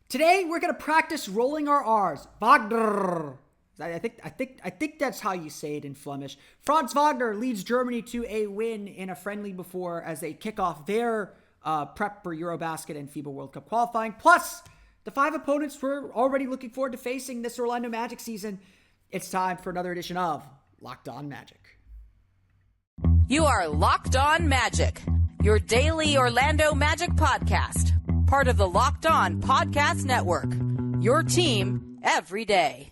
Today, we're going to practice rolling our R's. Wagner. I think that's how you say it in Flemish. Franz Wagner leads Germany to a win in a friendly before as they kick off their prep for Eurobasket and FIBA World Cup qualifying. Plus, the 5 opponents we're already looking forward to facing this Orlando Magic season. It's time for another edition of Locked On Magic. You are Locked On Magic, your daily Orlando Magic podcast. Part of the Locked On Podcast Network, your team every day.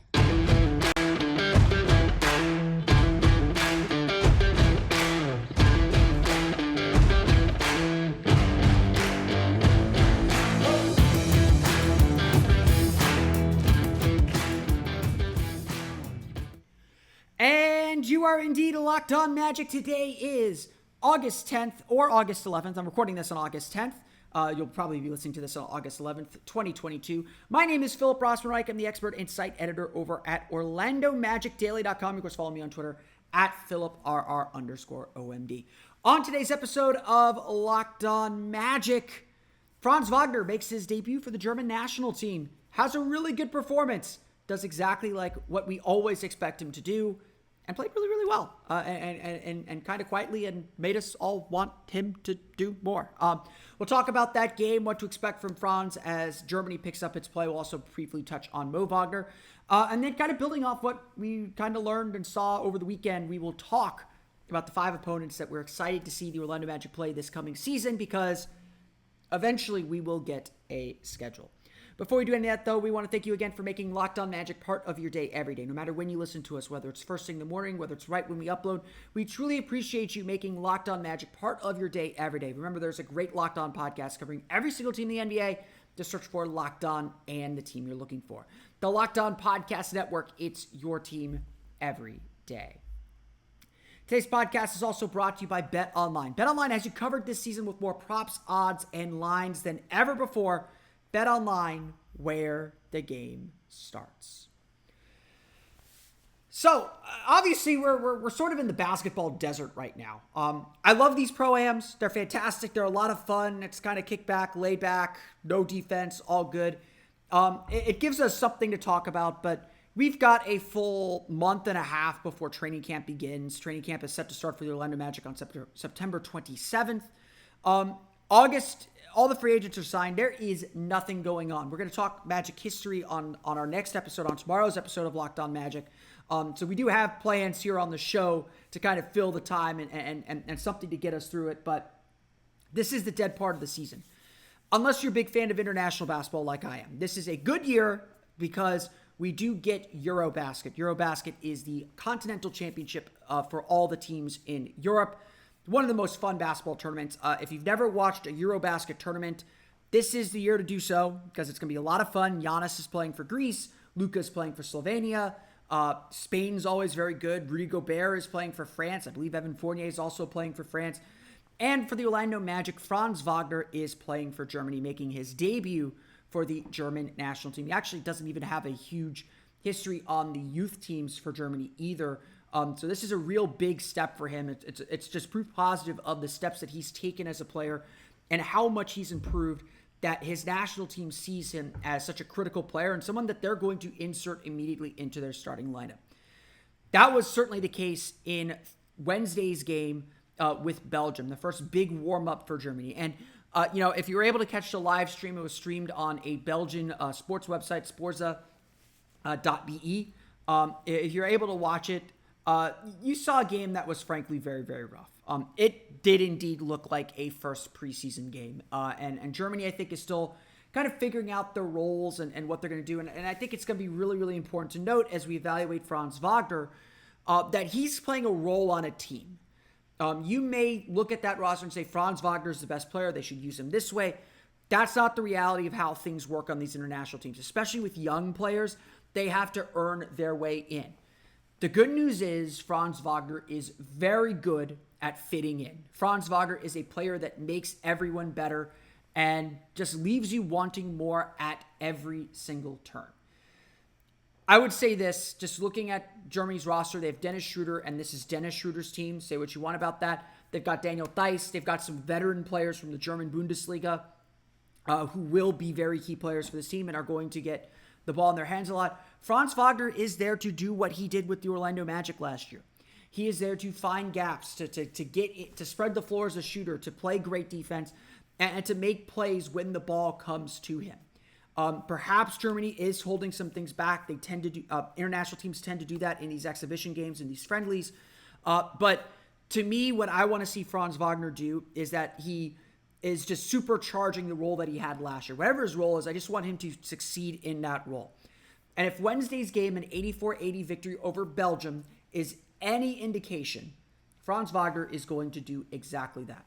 And you are indeed Locked On Magic. Today is August 10th or August 11th. I'm recording this on August 10th. You'll probably be listening to this on August 11th, 2022. My name is Philip Rossman-Reich. I'm the expert and site editor over at OrlandoMagicDaily.com. You can follow me on Twitter at PhilipRR_OMD. On today's episode of Locked On Magic, Franz Wagner makes his debut for the German national team. Has a really good performance. Does exactly like what we always expect him to do. And played really, really well, and kind of quietly, and made us all want him to do more. We'll talk about that game, what to expect from Franz as Germany picks up its play. We'll also briefly touch on Mo Wagner. And then kind of building off what we kind of learned and saw over the weekend, we will talk about the 5 opponents that we're excited to see the Orlando Magic play this coming season, because eventually we will get a schedule. Before we do any of that, though, we want to thank you again for making Locked On Magic part of your day every day. No matter when you listen to us, whether it's first thing in the morning, whether it's right when we upload, we truly appreciate you making Locked On Magic part of your day every day. Remember, there's a great Locked On podcast covering every single team in the NBA. Just search for Locked On and the team you're looking for. The Locked On Podcast Network, it's your team every day. Today's podcast is also brought to you by BetOnline. BetOnline has you covered this season with more props, odds, and lines than ever before. BetOnline, where the game starts. So, obviously, we're sort of in the basketball desert right now. I love these pro-ams. They're fantastic. They're a lot of fun. It's kind of kick back, lay back, no defense, all good. It gives us something to talk about, but we've got a full month and a half before training camp begins. Training camp is set to start for the Orlando Magic on September 27th. August, all the free agents are signed. There is nothing going on. We're going to talk Magic history on our next episode, on tomorrow's episode of Locked On Magic. So we do have plans here on the show to kind of fill the time and something to get us through it. But this is the dead part of the season. Unless you're a big fan of international basketball like I am. This is a good year because we do get Eurobasket. Eurobasket is the continental championship for all the teams in Europe. One of the most fun basketball tournaments. If you've never watched a Eurobasket tournament, this is the year to do so because it's going to be a lot of fun. Giannis is playing for Greece. Luka's playing for Slovenia. Spain's always very good. Rudy Gobert is playing for France. I believe Evan Fournier is also playing for France. And for the Orlando Magic, Franz Wagner is playing for Germany, making his debut for the German national team. He actually doesn't even have a huge history on the youth teams for Germany either. So this is a real big step for him. It's just proof positive of the steps that he's taken as a player and how much he's improved, that his national team sees him as such a critical player and someone that they're going to insert immediately into their starting lineup. That was certainly the case in Wednesday's game with Belgium, the first big warm-up for Germany. And, if you were able to catch the live stream, it was streamed on a Belgian sports website, sporza.be. If you're able to watch it, you saw a game that was frankly very, very rough. It did indeed look like a first preseason game. And Germany, I think, is still kind of figuring out their roles and what they're going to do. And I think it's going to be really, really important to note as we evaluate Franz Wagner that he's playing a role on a team. You may look at that roster and say, Franz Wagner is the best player. They should use him this way. That's not the reality of how things work on these international teams, especially with young players. They have to earn their way in. The good news is Franz Wagner is very good at fitting in. Franz Wagner is a player that makes everyone better and just leaves you wanting more at every single turn. I would say this, just looking at Germany's roster, they have Dennis Schroeder, and this is Dennis Schroeder's team. Say what you want about that. They've got Daniel Theis. They've got some veteran players from the German Bundesliga. who will be very key players for this team and are going to get the ball in their hands a lot. Franz Wagner is there to do what he did with the Orlando Magic last year. He is there to find gaps, to get it, to spread the floor as a shooter, to play great defense, and to make plays when the ball comes to him. Perhaps Germany is holding some things back. They tend to do, international teams tend to do that in these exhibition games and these friendlies. But to me, what I want to see Franz Wagner do is that he is just supercharging the role that he had last year. Whatever his role is, I just want him to succeed in that role. And if Wednesday's game, an 84-80 victory over Belgium, is any indication, Franz Wagner is going to do exactly that.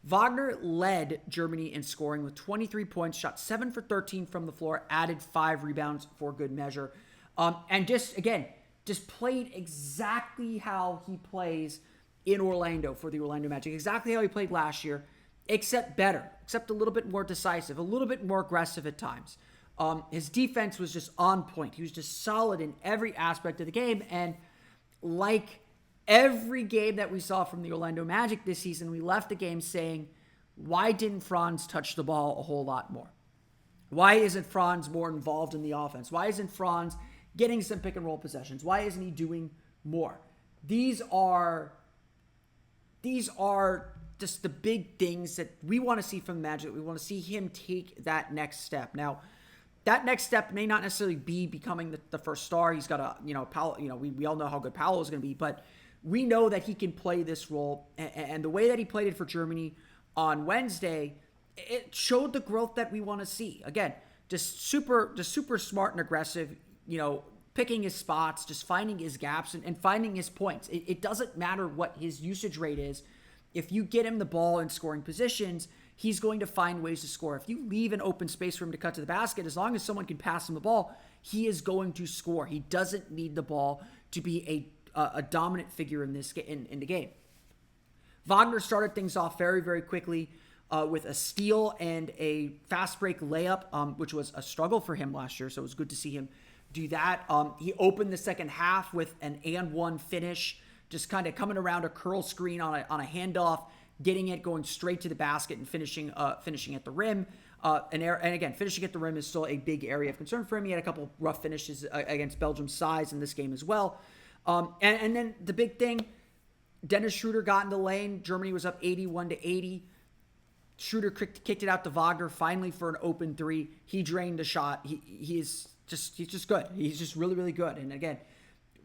Wagner led Germany in scoring with 23 points, shot 7 for 13 from the floor, added 5 rebounds for good measure. And just played exactly how he plays in Orlando for the Orlando Magic. Exactly how he played last year, except better, except a little bit more decisive, a little bit more aggressive at times. His defense was just on point. He was just solid in every aspect of the game. And like every game that we saw from the Orlando Magic this season, we left the game saying, why didn't Franz touch the ball a whole lot more? Why isn't Franz more involved in the offense? Why isn't Franz getting some pick and roll possessions? Why isn't he doing more? These are just the big things that we want to see from the Magic. We want to see him take that next step. Now, that next step may not necessarily be becoming the first star. He's got a, Paolo, we all know how good Paolo is going to be, but we know that he can play this role. And the way that he played it for Germany on Wednesday, it showed the growth that we want to see. Again, just super smart and aggressive, picking his spots, just finding his gaps and finding his points. It doesn't matter what his usage rate is. If you get him the ball in scoring positions, he's going to find ways to score. If you leave an open space for him to cut to the basket, as long as someone can pass him the ball, he is going to score. He doesn't need the ball to be a dominant figure in the game. Wagner started things off very, very quickly with a steal and a fast break layup, which was a struggle for him last year, so it was good to see him do that. He opened the second half with an and one finish, just kind of coming around a curl screen on a handoff, getting it, going straight to the basket, and finishing at the rim. And again, finishing at the rim is still a big area of concern for him. He had a couple rough finishes against Belgium's size in this game as well. And then the big thing, Dennis Schroeder got in the lane. Germany was up 81-80. Schroeder kicked it out to Wagner finally for an open three. He drained the shot. He's just good. He's just really, really good. And again,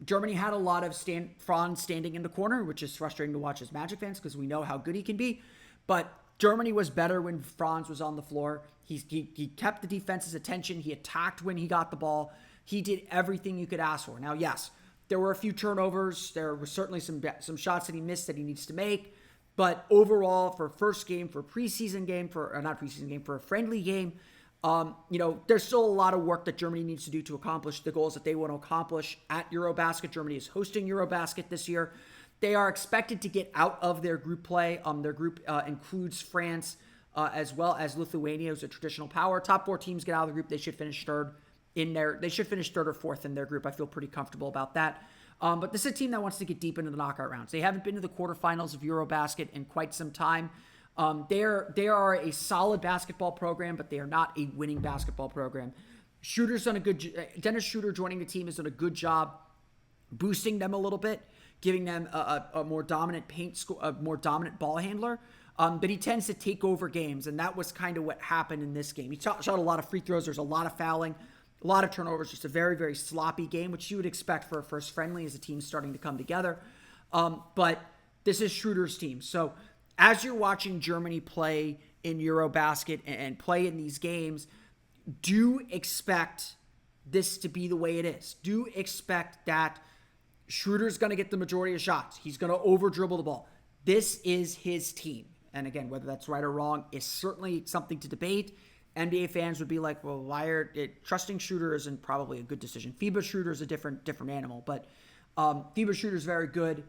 Germany had a lot of Franz standing in the corner, which is frustrating to watch as Magic fans because we know how good he can be. But Germany was better when Franz was on the floor. He kept the defense's attention. He attacked when he got the ball. He did everything you could ask for. Now, yes, there were a few turnovers. There were certainly some shots that he missed that he needs to make. But overall, for a first game, for a preseason game, for a friendly game, there's still a lot of work that Germany needs to do to accomplish the goals that they want to accomplish at Eurobasket. Germany is hosting Eurobasket this year. They are expected to get out of their group play. Their group includes France as well as Lithuania, who's a traditional power. Top 4 teams get out of the group. They should finish third or fourth in their group. I feel pretty comfortable about that. But this is a team that wants to get deep into the knockout rounds. They haven't been to the quarterfinals of Eurobasket in quite some time. They are a solid basketball program, but they are not a winning basketball program. Dennis Schroeder joining the team has done a good job boosting them a little bit, giving them a more dominant a more dominant ball handler. But he tends to take over games, and that was kind of what happened in this game. He shot a lot of free throws. There's a lot of fouling, a lot of turnovers, just a very, very sloppy game, which you would expect for a first friendly as a team starting to come together. But this is Schroeder's team. So as you're watching Germany play in Eurobasket and play in these games, do expect this to be the way it is. Do expect that Schroeder's going to get the majority of shots. He's going to over-dribble the ball. This is his team. And again, whether that's right or wrong is certainly something to debate. NBA fans would be like, well, trusting Schroeder isn't probably a good decision. FIBA Schroeder is a different animal, but FIBA Schroeder is very good.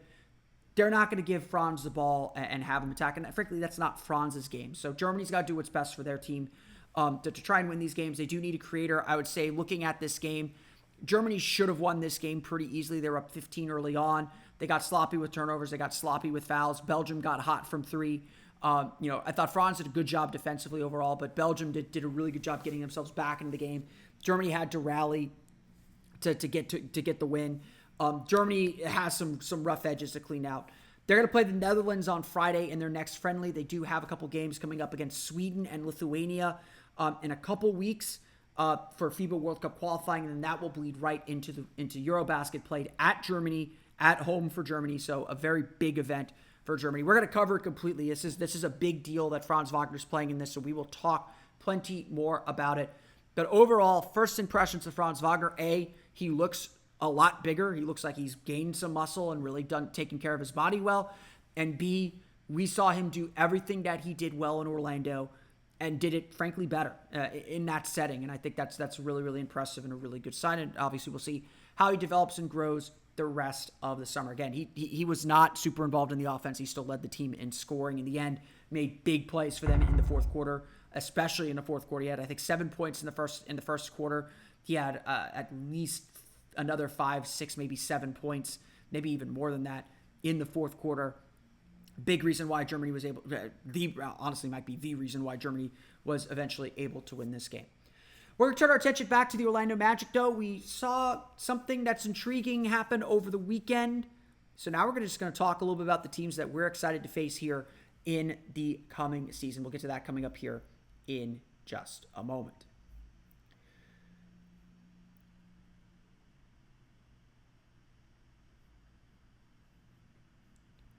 They're not going to give Franz the ball and have him attack. And frankly, that's not Franz's game. So Germany's got to do what's best for their team to try and win these games. They do need a creator. I would say looking at this game, Germany should have won this game pretty easily. They were up 15 early on. They got sloppy with turnovers. They got sloppy with fouls. Belgium got hot from three. I thought Franz did a good job defensively overall, but Belgium did a really good job getting themselves back into the game. Germany had to rally to get the win. Germany has some rough edges to clean out. They're going to play the Netherlands on Friday in their next friendly. They do have a couple games coming up against Sweden and Lithuania in a couple weeks for FIBA World Cup qualifying, and then that will bleed right into Eurobasket, played at Germany, at home for Germany. So a very big event for Germany. We're going to cover it completely. This is a big deal that Franz Wagner's playing in this, so we will talk plenty more about it. But overall, first impressions of Franz Wagner, he looks a lot bigger. He looks like he's gained some muscle and really taking care of his body well. And B, we saw him do everything that he did well in Orlando and did it, frankly, better in that setting. And I think that's really, really impressive and a really good sign. And obviously, we'll see how he develops and grows the rest of the summer. Again, he was not super involved in the offense. He still led the team in scoring in the end, made big plays for them in the fourth quarter, especially in the fourth quarter. He had, I think, 7 points in the first quarter. He had at least another 5, 6, maybe 7 points, maybe even more than that in the fourth quarter. Big reason why Germany was able, honestly might be the reason why Germany was eventually able to win this game. We're going to turn our attention back to the Orlando Magic, though. We saw something that's intriguing happen over the weekend. So now we're just going to talk a little bit about the teams that we're excited to face here in the coming season. We'll get to that coming up here in just a moment.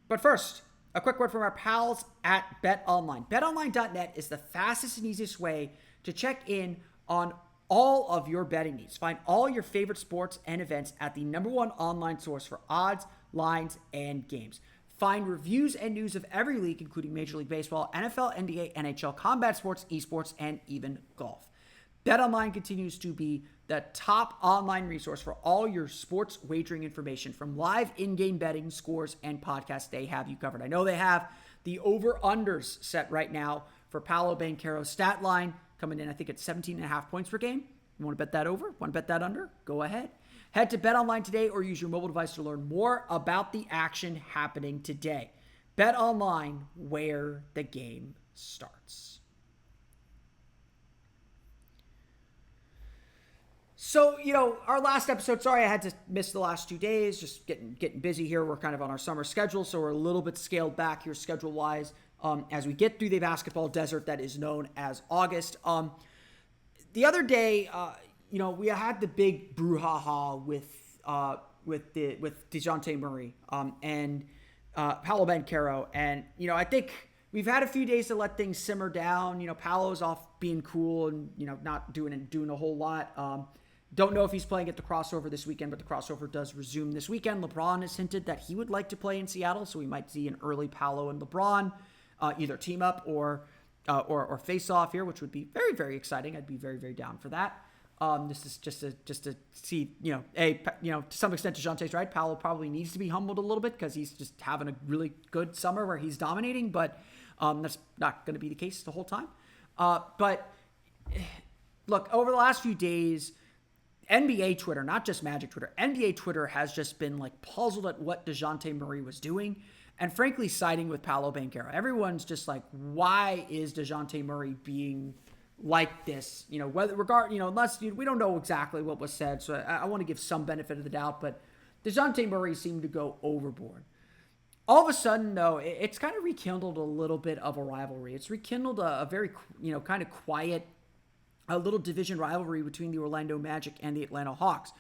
But first, a quick word from our pals at BetOnline. BetOnline.net is the fastest and easiest way to check in on all of your betting needs. Find all your favorite sports and events at the #1 online source for odds, lines, and games. Find reviews and news of every league, including Major League Baseball, NFL, NBA, NHL, combat sports, esports, and even golf. BetOnline continues to be the top online resource for all your sports wagering information, from live in-game betting, scores, and podcasts. They have you covered. I know they have the over-unders set right now for Paolo Banchero's stat line, coming in, I think, at 17.5 points per game. You want to bet that over? Want to bet that under? Go ahead. Head to BetOnline today or use your mobile device to learn more about the action happening today. BetOnline, where the game starts. So, our last episode, sorry I had to miss the last 2 days, just getting busy here. We're kind of on our summer schedule, so we're a little bit scaled back here schedule-wise as we get through the basketball desert that is known as August. The other day, we had the big brouhaha with DeJounte Murray and Paolo Banchero. And, I think we've had a few days to let things simmer down. Paolo's off being cool and, not doing a whole lot. Don't know if he's playing at the crossover this weekend, but the crossover does resume this weekend. LeBron has hinted that he would like to play in Seattle, so we might see an early Paolo and LeBron either team up or face off here, which would be very, very exciting. I'd be very, very down for that. This is just to see, to some extent, DeJounte's right. Paolo probably needs to be humbled a little bit because he's just having a really good summer where he's dominating, but that's not going to be the case the whole time. But look, over the last few days, NBA Twitter, not just Magic Twitter, NBA Twitter has just been puzzled at what DeJounte Murray was doing, and frankly siding with Paolo Banchero. Everyone's just like, why is DeJounte Murray being like this? Unless we don't know exactly what was said, so I want to give some benefit of the doubt, but DeJounte Murray seemed to go overboard. All of a sudden, though, it's kind of rekindled a little bit of a rivalry. It's rekindled a very, kind of quiet, a little division rivalry between the Orlando Magic and the Atlanta Hawks.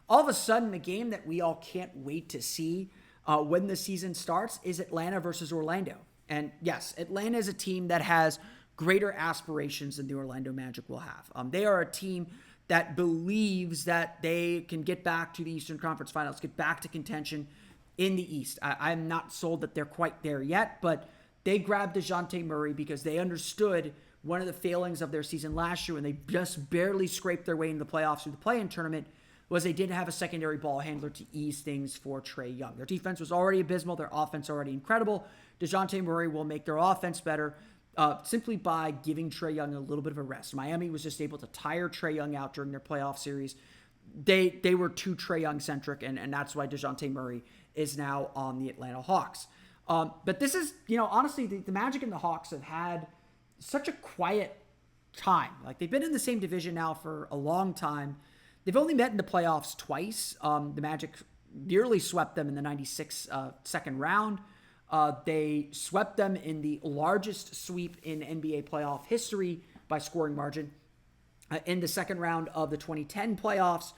All of a sudden, the game that we all can't wait to see when the season starts is Atlanta versus Orlando. And yes, Atlanta is a team that has greater aspirations than the Orlando Magic will have. They are a team that believes that they can get back to the Eastern Conference Finals, get back to contention in the East. I'm not sold that they're quite there yet, but they grabbed DeJounte Murray because they understood one of the failings of their season last year when they just barely scraped their way into the playoffs through the play-in tournament was they didn't have a secondary ball handler to ease things for Trae Young. Their defense was already abysmal. Their offense already incredible. DeJounte Murray will make their offense better simply by giving Trae Young a little bit of a rest. Miami was just able to tire Trae Young out during their playoff series. They were too Trae Young-centric, and that's why DeJounte Murray is now on the Atlanta Hawks. But this is, honestly, the Magic and the Hawks have had such a quiet time. Like, they've been in the same division now for a long time. They've only met in the playoffs twice. The Magic nearly swept them in the 96 second round. They swept them in the largest sweep in NBA playoff history by scoring margin in the second round of the 2010 playoffs.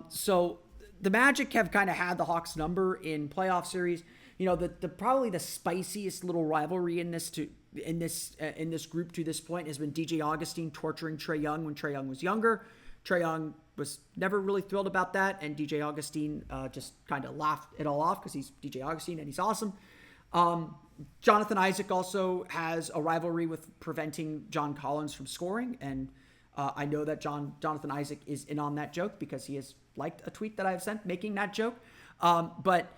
So the Magic have kind of had the Hawks number in playoff series. The probably the spiciest little rivalry in this group to this point has been DJ Augustine torturing Trae Young when Trae Young was younger. Trae Young was never really thrilled about that, and DJ Augustine just kind of laughed it all off because he's DJ Augustine and he's awesome. Jonathan Isaac also has a rivalry with preventing John Collins from scoring, and I know that Jonathan Isaac is in on that joke because he has liked a tweet that I've sent making that joke. But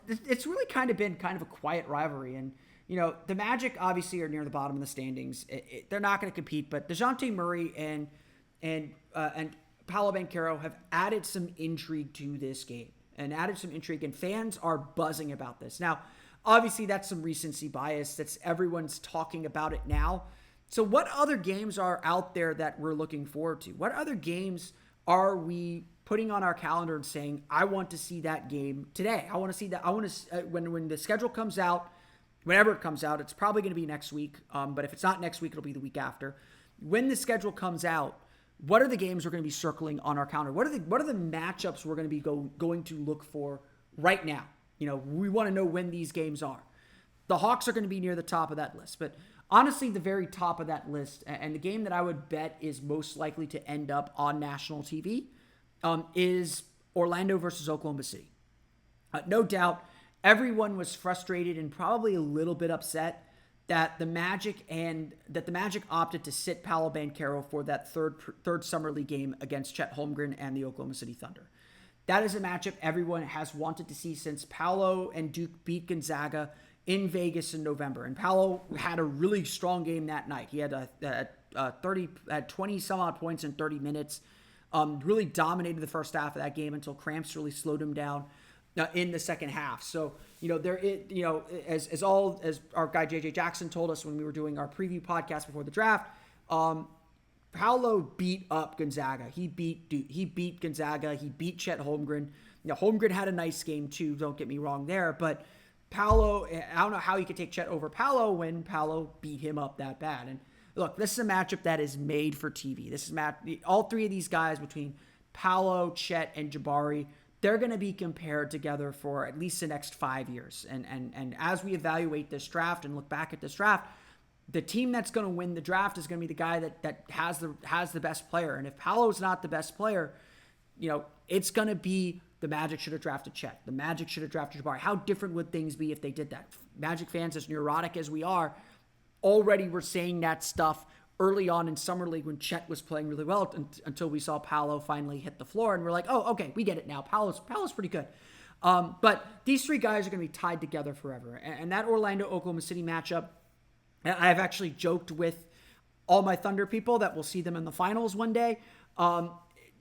it's really kind of been kind of a quiet rivalry. And, the Magic obviously are near the bottom of the standings. They're not going to compete, but DeJounte Murray and Paolo Banchero have added some intrigue to this game and fans are buzzing about this. Now, obviously that's some recency bias. Everyone's talking about it now. So what other games are out there that we're looking forward to? What other games are we putting on our calendar and saying, I want to see that game today? I want to see that. I want to, when the schedule comes out, whenever it comes out, it's probably going to be next week. But if it's not next week, it'll be the week after. When the schedule comes out, what are the games we're going to be circling on our calendar? What are the matchups we're going to be going to look for right now? We want to know when these games are. The Hawks are going to be near the top of that list. But honestly, the very top of that list, and the game that I would bet is most likely to end up on national TV, is Orlando versus Oklahoma City. No doubt, everyone was frustrated and probably a little bit upset that the Magic opted to sit Paolo Banchero for that third summer league game against Chet Holmgren and the Oklahoma City Thunder. That is a matchup everyone has wanted to see since Paolo and Duke beat Gonzaga in Vegas in November. And Paolo had a really strong game that night. He had 20 some odd points in 30 minutes. Really dominated the first half of that game until cramps really slowed him down in the second half. So, as our guy JJ Jackson told us when we were doing our preview podcast before the draft, Paolo beat up Gonzaga. He beat Gonzaga. He beat Chet Holmgren. Holmgren had a nice game too. Don't get me wrong there, but Paolo, I don't know how you could take Chet over Paolo when Paolo beat him up that bad. And look, this is a matchup that is made for TV. This is all three of these guys between Paolo, Chet, and Jabari. They're going to be compared together for at least the next 5 years. And as we evaluate this draft and look back at this draft, the team that's going to win the draft is going to be the guy that has the best player. And if Paolo's not the best player, it's going to be the Magic should have drafted Chet. The Magic should have drafted Jabari. How different would things be if they did that? Magic fans, as neurotic as we are, already were saying that stuff early on in Summer League when Chet was playing really well until we saw Paolo finally hit the floor. And we're like, oh, okay, we get it now. Paolo's pretty good. But these three guys are going to be tied together forever. And that Orlando-Oklahoma City matchup, I've actually joked with all my Thunder people that we'll see them in the finals one day.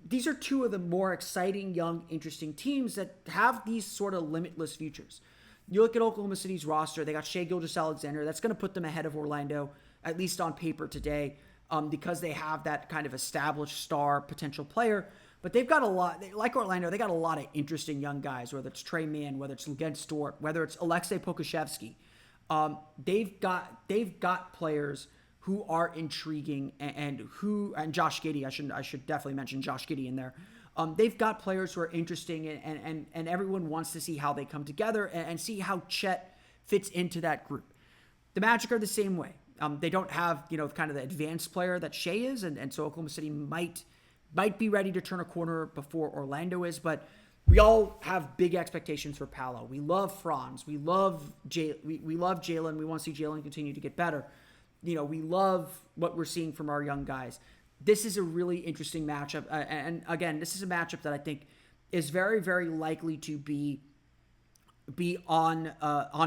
These are two of the more exciting, young, interesting teams that have these sort of limitless futures. You look at Oklahoma City's roster, they got Shai Gilgeous-Alexander. That's going to put them ahead of Orlando, at least on paper today, because they have that kind of established star potential player. But they've got a lot, like Orlando, they got a lot of interesting young guys, whether it's Trey Mann, whether it's Luguentz Dort, whether it's Alexei Pokusevski. They've got players who are intriguing and Josh Giddey. I should definitely mention Josh Giddey in there. They've got players who are interesting and everyone wants to see how they come together and see how Chet fits into that group. The Magic are the same way. They don't have, kind of the advanced player that Shai is, and so Oklahoma City might be ready to turn a corner before Orlando is, but we all have big expectations for Paolo. We love Franz. We love Jalen. We want to see Jalen continue to get better. We love what we're seeing from our young guys. This is a really interesting matchup. And again, this is a matchup that I think is very, very likely to be on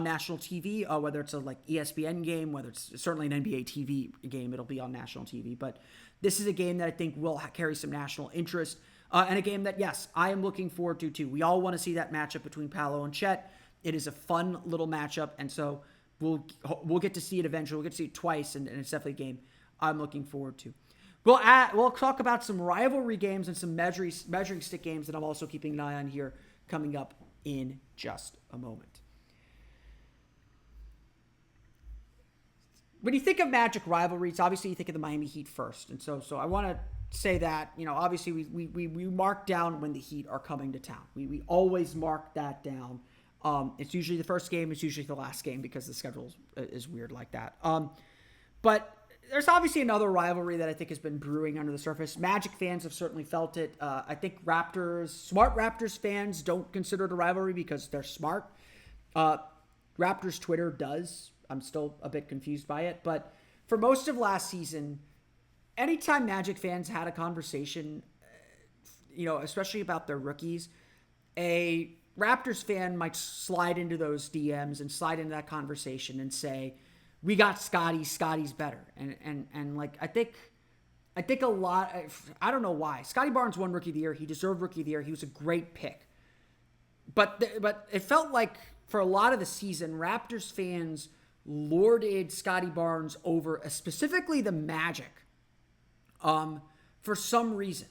national TV, whether it's a ESPN game, whether it's certainly an NBA TV game, it'll be on national TV. But this is a game that I think will carry some national interest. And a game that, yes, I am looking forward to too. We all want to see that matchup between Paolo and Chet. It is a fun little matchup, and so we'll get to see it eventually. We'll get to see it twice, and it's definitely a game I'm looking forward to. We'll talk about some rivalry games and some measuring stick games that I'm also keeping an eye on here coming up in just a moment. When you think of Magic rivalries, obviously you think of the Miami Heat first. And so I want to say that, obviously we mark down when the Heat are coming to town. We always mark that down. It's usually the first game. It's usually the last game because the schedule is weird like that. But there's obviously another rivalry that I think has been brewing under the surface. Magic fans have certainly felt it. I think smart Raptors fans don't consider it a rivalry because they're smart. Raptors Twitter does. I'm still a bit confused by it. But for most of last season, anytime Magic fans had a conversation, especially about their rookies, a Raptors fan might slide into those DMs and slide into that conversation and say, we got Scotty. Scotty's better. And like, I think a lot, I don't know why. Scotty Barnes won Rookie of the Year. He deserved Rookie of the Year. He was a great pick. But it felt like for a lot of the season, Raptors fans lorded Scotty Barnes over specifically the Magic for some reason.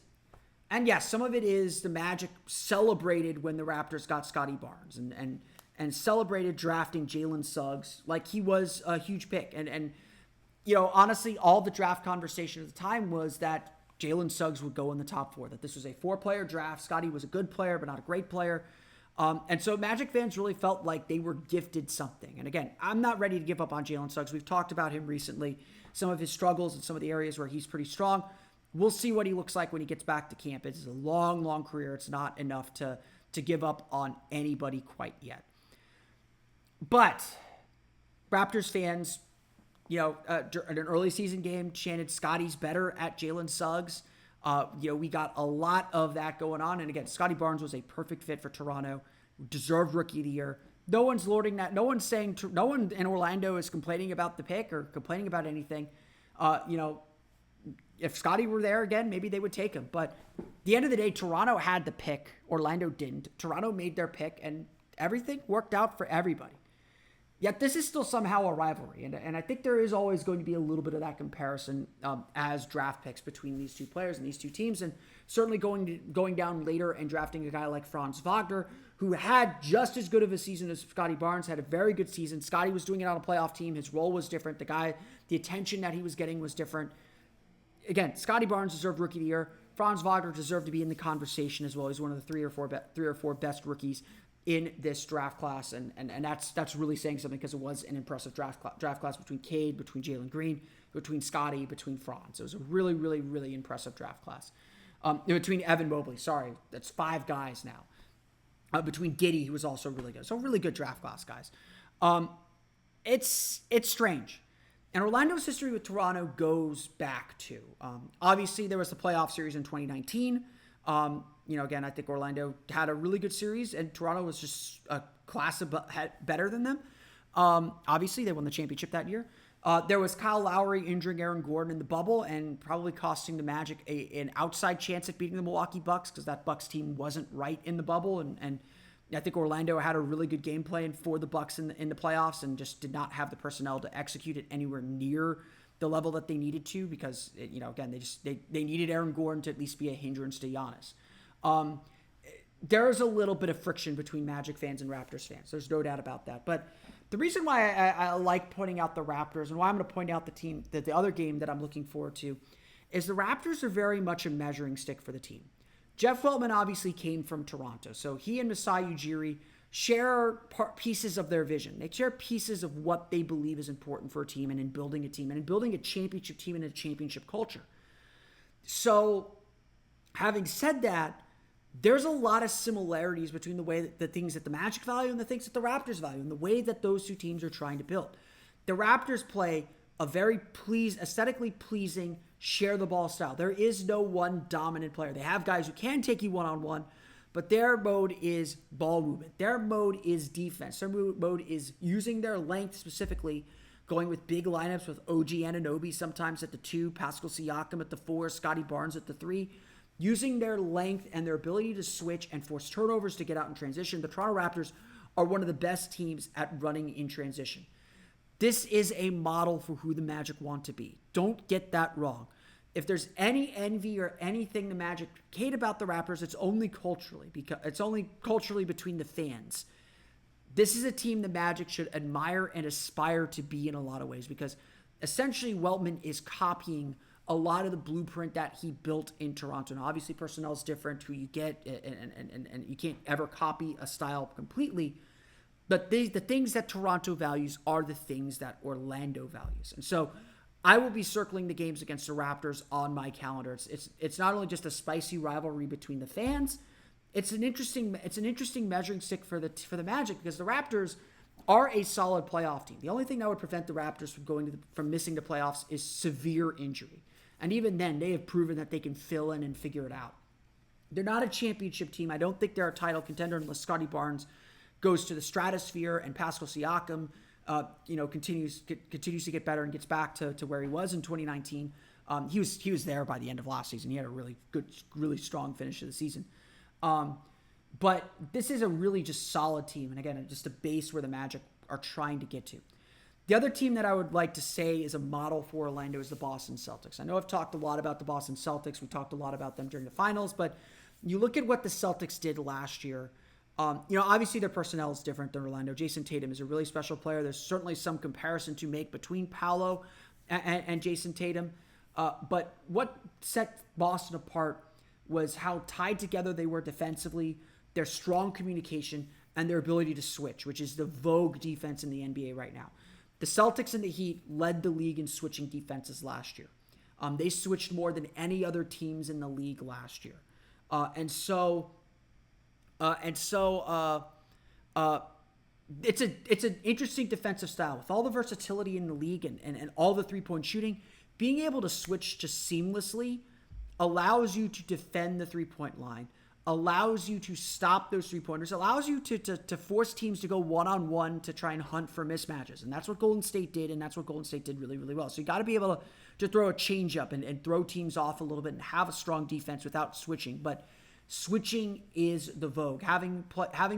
And yes, some of it is the Magic celebrated when the Raptors got Scotty Barnes and celebrated drafting Jalen Suggs like he was a huge pick. And honestly, all the draft conversation at the time was that Jalen Suggs would go in the top 4, that this was a 4-player draft. Scotty was a good player, but not a great player. And so Magic fans really felt like they were gifted something. And again, I'm not ready to give up on Jalen Suggs. We've talked about him recently, some of his struggles and some of the areas where he's pretty strong. We'll see what he looks like when he gets back to camp. It's a long, long career. It's not enough to give up on anybody quite yet. But Raptors fans, in an early season game, chanted Scotty's better at Jalen Suggs. We got a lot of that going on. And again, Scotty Barnes was a perfect fit for Toronto, deserved Rookie of the Year. No one's lording that. No one's saying, no one in Orlando is complaining about the pick or complaining about anything. If Scotty were there again, maybe they would take him. But at the end of the day, Toronto had the pick. Orlando didn't. Toronto made their pick, and everything worked out for everybody. Yet this is still somehow a rivalry. And I think there is always going to be a little bit of that comparison as draft picks between these two players and these two teams. And certainly going down later and drafting a guy like Franz Wagner, who had just as good of a season as Scotty Barnes, had a very good season. Scotty was doing it on a playoff team. His role was different. The attention that he was getting was different. Again, Scotty Barnes deserved Rookie of the Year. Franz Wagner deserved to be in the conversation as well. He's one of the three or four best rookies in this draft class, and that's really saying something because it was an impressive draft class between Cade, between Jalen Green, between Scotty, between Franz. It was a really, really, really impressive draft class. Between Evan Mobley, sorry, that's 5 guys now. Between Giddey, who was also really good. So really good draft class, guys. It's strange. And Orlando's history with Toronto goes back to, obviously there was the playoff series in 2019. Again, I think Orlando had a really good series, and Toronto was just a class better than them. Obviously, they won the championship that year. There was Kyle Lowry injuring Aaron Gordon in the bubble and probably costing the Magic an outside chance at beating the Milwaukee Bucks because that Bucks team wasn't right in the bubble. And I think Orlando had a really good game plan for the Bucks in the playoffs and just did not have the personnel to execute it anywhere near the level that they needed to because, again, they needed Aaron Gordon to at least be a hindrance to Giannis. There is a little bit of friction between Magic fans and Raptors fans. There's no doubt about that. But the reason why I like pointing out the Raptors and why I'm going to point out the other game that I'm looking forward to is the Raptors are very much a measuring stick for the team. Jeff Weltman obviously came from Toronto. So he and Masai Ujiri share pieces of their vision. They share pieces of what they believe is important for a team and in building a team and in building a championship team and a championship culture. So having said that, there's a lot of similarities between the way that the things that the Magic value and the things that the Raptors value and the way that those two teams are trying to build. The Raptors play a very aesthetically pleasing, share the ball style. There is no one dominant player. They have guys who can take you one-on-one, but their mode is ball movement. Their mode is defense. Their mode is using their length specifically, going with big lineups with OG Anunoby sometimes at the 2, Pascal Siakam at the 4, Scotty Barnes at the 3, using their length and their ability to switch and force turnovers to get out in transition. The Toronto Raptors are one of the best teams at running in transition. This is a model for who the Magic want to be. Don't get that wrong. If there's any envy or anything the Magic hate about the Raptors, it's only culturally, because it's only culturally between the fans. This is a team the Magic should admire and aspire to be in a lot of ways, because essentially Weltman is copying a lot of the blueprint that he built in Toronto. Now, obviously, personnel is different, who you get, and you can't ever copy a style completely. But the things that Toronto values are the things that Orlando values. And so I will be circling the games against the Raptors on my calendar. It's not only just a spicy rivalry between the fans, it's an interesting measuring stick for the Magic, because the Raptors are a solid playoff team. The only thing that would prevent the Raptors from missing the playoffs is severe injury. And even then, they have proven that they can fill in and figure it out. They're not a championship team. I don't think they're a title contender unless Scotty Barnes goes to the stratosphere and Pascal Siakam continues to get better and gets back to where he was in 2019. He was there by the end of last season. He had a really good, really strong finish of the season. But this is a really just solid team. And again, just a base where the Magic are trying to get to. The other team that I would like to say is a model for Orlando is the Boston Celtics. I know I've talked a lot about the Boston Celtics. We talked a lot about them during the finals, but you look at what the Celtics did last year. Obviously their personnel is different than Orlando. Jason Tatum is a really special player. There's certainly some comparison to make between Paolo and Jason Tatum. But what set Boston apart was how tied together they were defensively, their strong communication, and their ability to switch, which is the vogue defense in the NBA right now. The Celtics and the Heat led the league in switching defenses last year. They switched more than any other teams in the league last year. It's an interesting defensive style with all the versatility in the league and all the three-point shooting. Being able to switch just seamlessly allows you to defend the three-point line, allows you to stop those three-pointers, allows you to force teams to go one-on-one to try and hunt for mismatches. And that's what Golden State did, and that's what Golden State did really, really well. So you got to be able to throw a change-up and throw teams off a little bit and have a strong defense without switching. But switching is the vogue. Having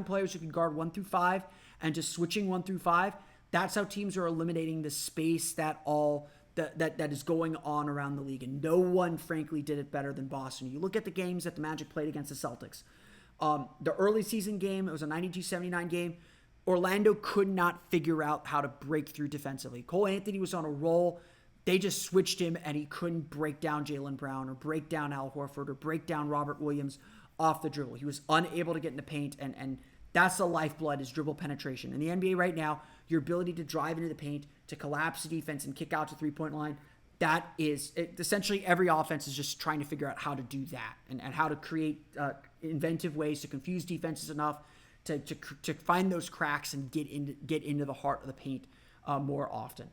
players who can guard 1 through 5 and just switching 1 through 5, that's how teams are eliminating the space that is going on around the league. And no one, frankly, did it better than Boston. You look at the games that the Magic played against the Celtics. The early season game, it was a 92-79 game. Orlando could not figure out how to break through defensively. Cole Anthony was on a roll. They just switched him, and he couldn't break down Jaylen Brown or break down Al Horford or break down Robert Williams off the dribble. He was unable to get in the paint, and that's the lifeblood, is dribble penetration. In the NBA right now, your ability to drive into the paint, to collapse the defense and kick out to three-point line, that is essentially every offense is just trying to figure out how to do that and how to create inventive ways to confuse defenses enough to find those cracks and get into the heart of the paint more often.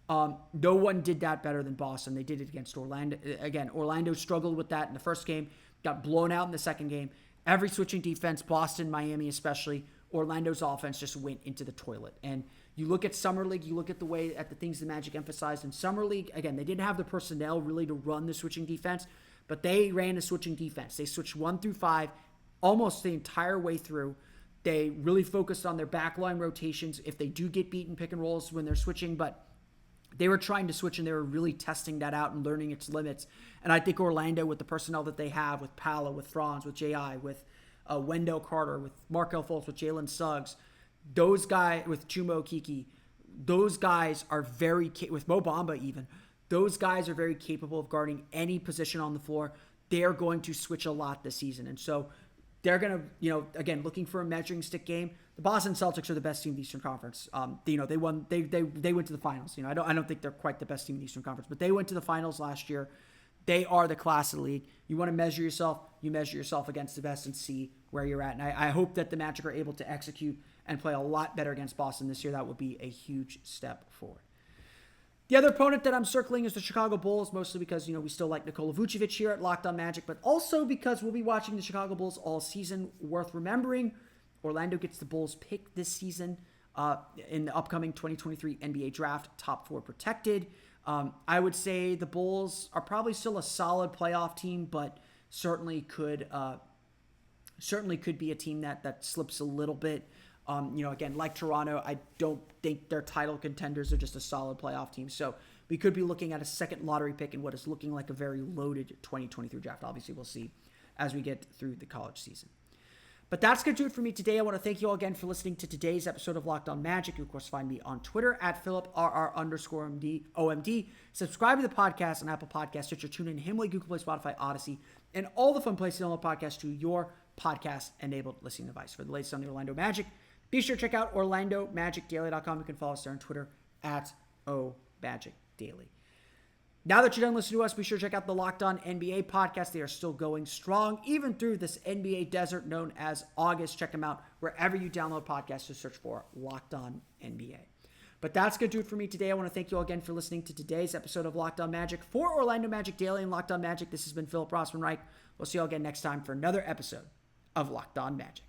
No one did that better than Boston. They did it against Orlando. Again, Orlando struggled with that in the first game, got blown out in the second game. Every switching defense, Boston, Miami especially, Orlando's offense just went into the toilet. And you look at Summer League, you look at the things the Magic emphasized in Summer League. Again, they didn't have the personnel really to run the switching defense, but they ran a switching defense. They switched 1 through 5 almost the entire way through. They really focused on their backline rotations if they do get beaten pick and rolls when they're switching, but they were trying to switch and they were really testing that out and learning its limits. And I think Orlando, with the personnel that they have, with Paolo, with Franz, with J.I., with Wendell Carter, with Markelle Fultz, with Jalen Suggs, those guys, with Chuma Okeke, those guys are with Mo Bamba even, those guys are very capable of guarding any position on the floor. They're going to switch a lot this season. And so they're going to, again, looking for a measuring stick game. The Boston Celtics are the best team in the Eastern Conference. They won. They went to the finals. I don't think they're quite the best team in the Eastern Conference, but they went to the finals last year. They are the class of the league. You want to measure yourself, you measure yourself against the best and see where you're at. And I hope that the Magic are able to execute and play a lot better against Boston this year. That would be a huge step forward. The other opponent that I'm circling is the Chicago Bulls, mostly because, we still like Nikola Vucevic here at Locked On Magic, but also because we'll be watching the Chicago Bulls all season. Worth remembering, Orlando gets the Bulls pick this season in the upcoming 2023 NBA Draft, top 4 protected. I would say the Bulls are probably still a solid playoff team, but certainly could be a team that slips a little bit. Again, like Toronto, I don't think they're title contenders. They're just a solid playoff team. So we could be looking at a second lottery pick in what is looking like a very loaded 2023 draft. Obviously, we'll see as we get through the college season. But that's going to do it for me today. I want to thank you all again for listening to today's episode of Locked On Magic. You, of course, find me on Twitter at PhilipRR_OMD. Subscribe to the podcast on Apple Podcasts, Stitcher, TuneIn, Himalaya, Google Play, Spotify, Odyssey, and all the fun places to download podcasts to your podcast-enabled listening device. For the latest on the Orlando Magic, be sure to check out OrlandoMagicDaily.com. You can follow us there on Twitter at OMagicDaily. Now that you're done listening to us, be sure to check out the Locked On NBA podcast. They are still going strong, even through this NBA desert known as August. Check them out wherever you download podcasts. Just search for Locked On NBA. But that's going to do it for me today. I want to thank you all again for listening to today's episode of Locked On Magic. For Orlando Magic Daily and Locked On Magic, this has been Philip Rossman-Reich. We'll see you all again next time for another episode of Locked On Magic.